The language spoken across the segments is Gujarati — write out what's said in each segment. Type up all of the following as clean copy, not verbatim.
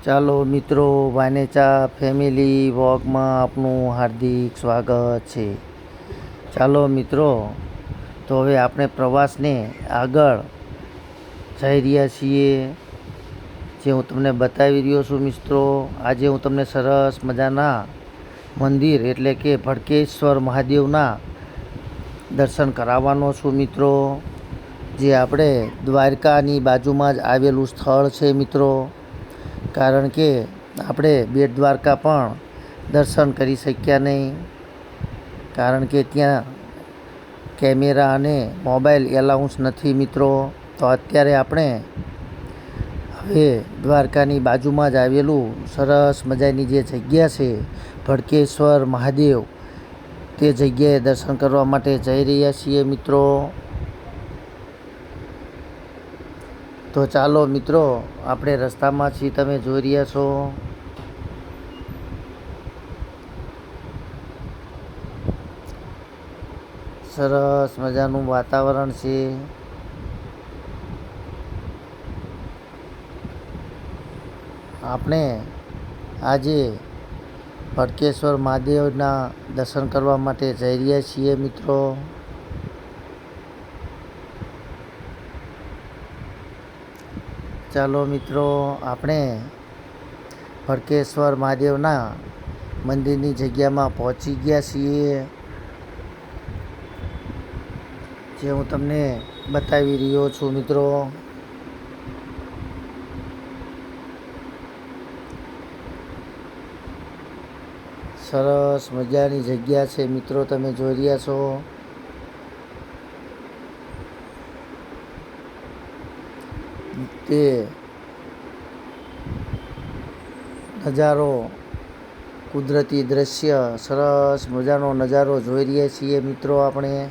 ચાલો મિત્રો, વાનેચા ફેમિલી વોકમાં આપનું હાર્દિક સ્વાગત છે. ચાલો મિત્રો, તો હવે આપણે પ્રવાસને આગળ જઈ રહ્યા છીએ, જે હું તમને બતાવી રહ્યો છું. મિત્રો, આજે હું તમને સરસ મજાના મંદિર એટલે કે ભડકેશ્વર મહાદેવના દર્શન કરાવવાનો છું. મિત્રો, જે આપણે દ્વારકાની બાજુમાં જ આવેલું સ્થળ છે. મિત્રો, કારણ કે આપણે બેટ દ્વારકા પણ દર્શન કરી શક્યા નહીં, કારણ કે ત્યાં કેમેરા અને મોબાઈલ એલાઉન્સ નથી. મિત્રો, તો અત્યારે આપણે હવે દ્વારકાની બાજુમાં જ આવેલું સરસ મજાની જે જગ્યા છે ભડકેશ્વર મહાદેવ, તે જગ્યાએ દર્શન કરવા માટે જઈ રહ્યા છીએ. મિત્રો, તો ચાલો મિત્રો, આપણે રસ્તામાં છીએ, તમે જોઈ રહ્યા છો. સરસ મજાનું વાતાવરણ છે. આપણે આજે ભડકેશ્વર મહાદેવના દર્શન કરવા માટે જઈ રહ્યા છીએ. મિત્રો, ચાલો મિત્રો, આપણે ભડકેશ્વર મહાદેવના મંદિરની જગ્યામાં પહોંચી ગયા છીએ, જે હું તમને બતાવી રહ્યો છું. મિત્રો, સરસ મજાની જગ્યા છે. મિત્રો, તમે જોઈ રહ્યા છો. તે નજારો, કુદરતી દ્રશ્ય, સરસ મજાનો નજારો જોઈ રહ્યા છીએ. મિત્રો, આપણે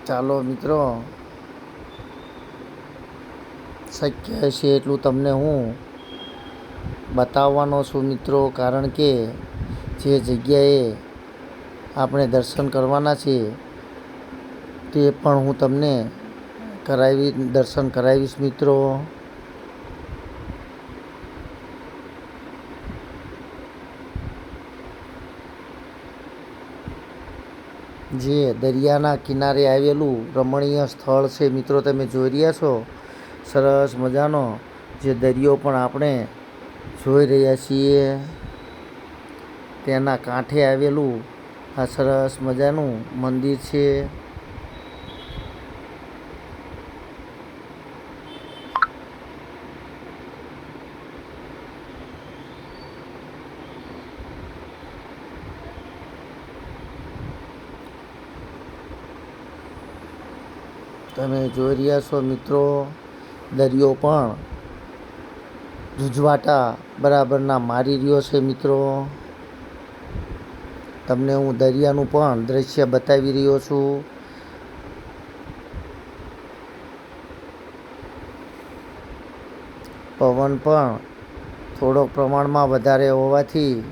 ચાલો મિત્રો, શક્ય હશે એટલું તમને હું બતાવવાનો છું. મિત્રો, કારણ કે જે જગ્યાએ આપણે દર્શન કરવાના છે તે પણ હું તમને દર્શન કરાવીશ. મિત્રો, જે દરિયાના કિનારે આવેલું રમણીય સ્થળ છે. મિત્રો, તમે જોઈ રહ્યા છો. સરસ મજાનો જે દરિયો પણ આપણે જોઈ રહ્યા છીએ, તેના કાંઠે આવેલું આ સરસ મજાનું મંદિર છે. તમે જોઈ રહ્યા છો. મિત્રો, દરિયો પણ જુજવાટા બરાબરના મારી રહ્યો છે. મિત્રો, તમને હું દરિયાનું પણ દ્રશ્ય બતાવી રહ્યો છું. પવન પણ થોડોક પ્રમાણમાં વધારે હોવાથી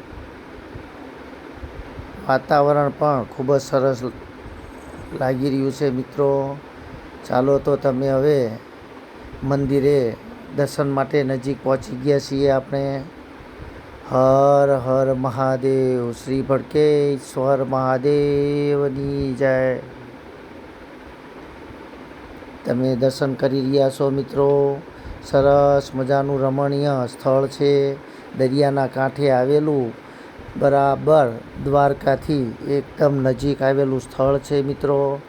વાતાવરણ પણ ખૂબ જ સરસ લાગી રહ્યું છે. મિત્રો, ચાલો તો તમે હવે મંદિરે દર્શન માટે નજીક પહોંચી ગયા છીએ. આપણે હર હર મહાદેવ, શ્રી ભડકેશ્વર મહાદેવની જય. તમે દર્શન કરી રહ્યા છો. મિત્રો, સરસ મજાનું રમણીય સ્થળ છે, દરિયાના કાંઠે આવેલું, બરાબર દ્વારકાથી એકદમ નજીક આવેલું સ્થળ છે. મિત્રો,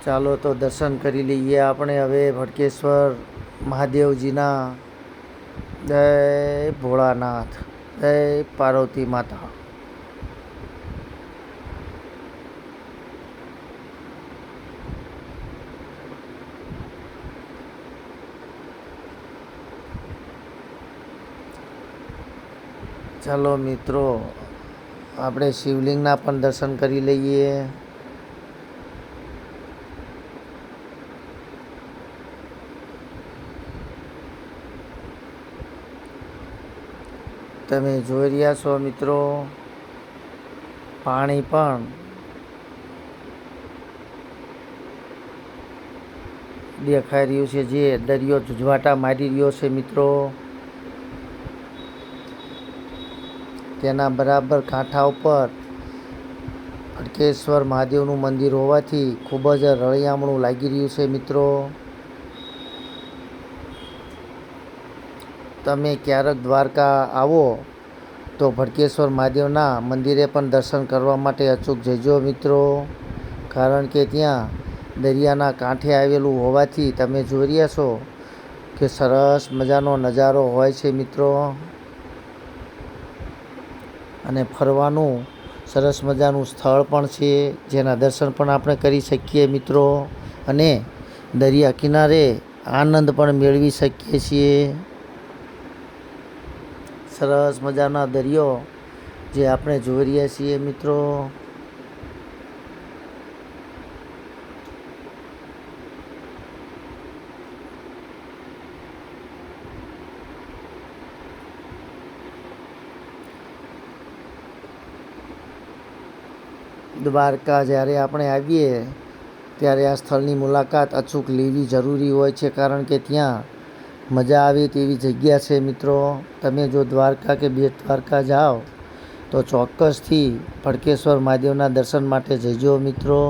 ચાલો તો દર્શન કરી લઈએ આપણે હવે ભડકેશ્વર મહાદેવજીના. જય ભોળાનાથ, જય પાર્વતી માતા. ચાલો મિત્રો, આપણે શિવલિંગના પણ દર્શન કરી લઈએ. તમે જોઈ રહ્યા છો મિત્રો, પાણી પણ દેખાઈ રહ્યું છે, જે દરિયો જુજવાટા મારી રહ્યો છે મિત્રો. તેના બરાબર કાંઠા ઉપર ભટકેશ્વર મહાદેવનું મંદિર હોવાથી ખૂબ જ રળિયામણું લાગી રહ્યું છે મિત્રો. તમે ક્યારેક દ્વારકા આવો તો ભટકેશ્વર મહાદેવના મંદિરે પણ દર્શન કરવા માટે અચૂક જજો મિત્રો, કારણ કે ત્યાં દરિયાના કાંઠે આવેલું હોવાથી તમે જોઈ રહ્યા છો કે સરસ મજાનો નજારો હોય છે મિત્રો. અને ફરવાનું સરસ મજાનું સ્થળ પણ છે, જેના દર્શન પણ આપણે કરી શકીએ મિત્રો. અને દરિયા કિનારે આનંદ પણ મેળવી શકીએ છીએ. સરસ મજાનો દરિયો જે આપણે જોઈ રહ્યા છીએ મિત્રો. દ્વારકા જ્યારે આપણે આવીએ ત્યારે આ સ્થળની મુલાકાત અચૂક લેવી જરૂરી હોય છે, કારણ કે ત્યાં મજા આવે તેવી જગ્યા છે મિત્રો. તમે જો દ્વારકા કે બેટ દ્વારકા જાઓ તો ચોક્કસથી ભટકેશ્વર મહાદેવના દર્શન માટે જજો મિત્રો.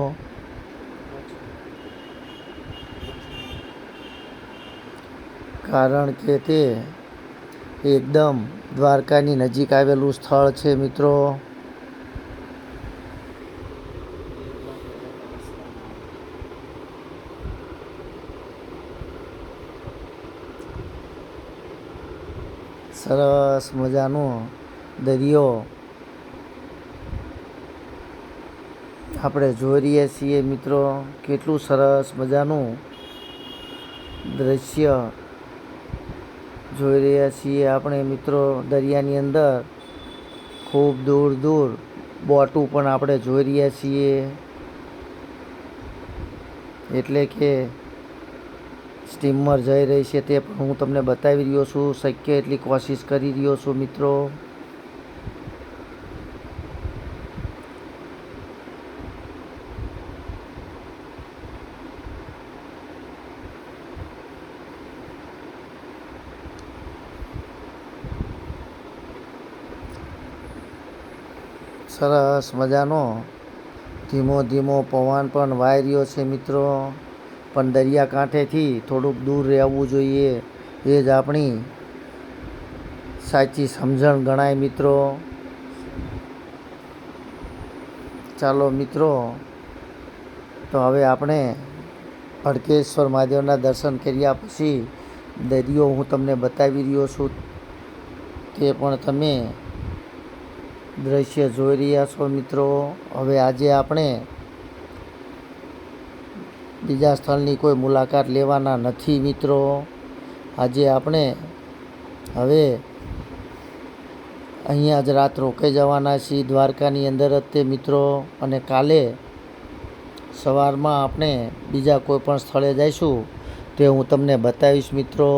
કારણ કે તે એકદમ દ્વારકાની નજીક આવેલું સ્થળ છે મિત્રો. સરસ મજાનો દરિયો આપણે જોઈ રહ્યા છીએ મિત્રો. કેટલું સરસ મજાનું દ્રશ્ય જોઈ રહ્યા છીએ આપણે મિત્રો. દરિયાની અંદર ખૂબ દૂર દૂર બોટું પણ આપણે જોઈ રહ્યા છીએ. એટલે કે સ્ટીમર જઈ રહી છે તે પણ હું તમને બતાવી રહ્યો છું. શક્ય એટલી કોશિશ કરી રહ્યો છું મિત્રો. સરસ મજાનો ધીમો ધીમો પવન પણ વાઈ રહ્યો છે મિત્રો. પણ દરિયાકાંઠેથી થોડુંક દૂર રહેવું જોઈએ, એ જ આપણી સાચી સમજણ ગણાય મિત્રો. ચાલો મિત્રો, તો હવે આપણે ભટકેશ્વર મહાદેવના દર્શન કર્યા પછી દરિયો હું તમને બતાવી રહ્યો છું, તે પણ તમે દ્રશ્ય જોઈ રહ્યા છો મિત્રો. હવે આજે આપણે બીજા સ્થળની કોઈ મુલાકાત લેવાના નથી મિત્રો. આજે આપણે હવે અહીંયા જ રાત રોકાઈ જવાના છીએ, દ્વારકાની અંદર જ તે મિત્રો. અને કાલે સવારમાં આપણે બીજા કોઈ પણ સ્થળે જઈશું તે હું તમને બતાવીશ મિત્રો.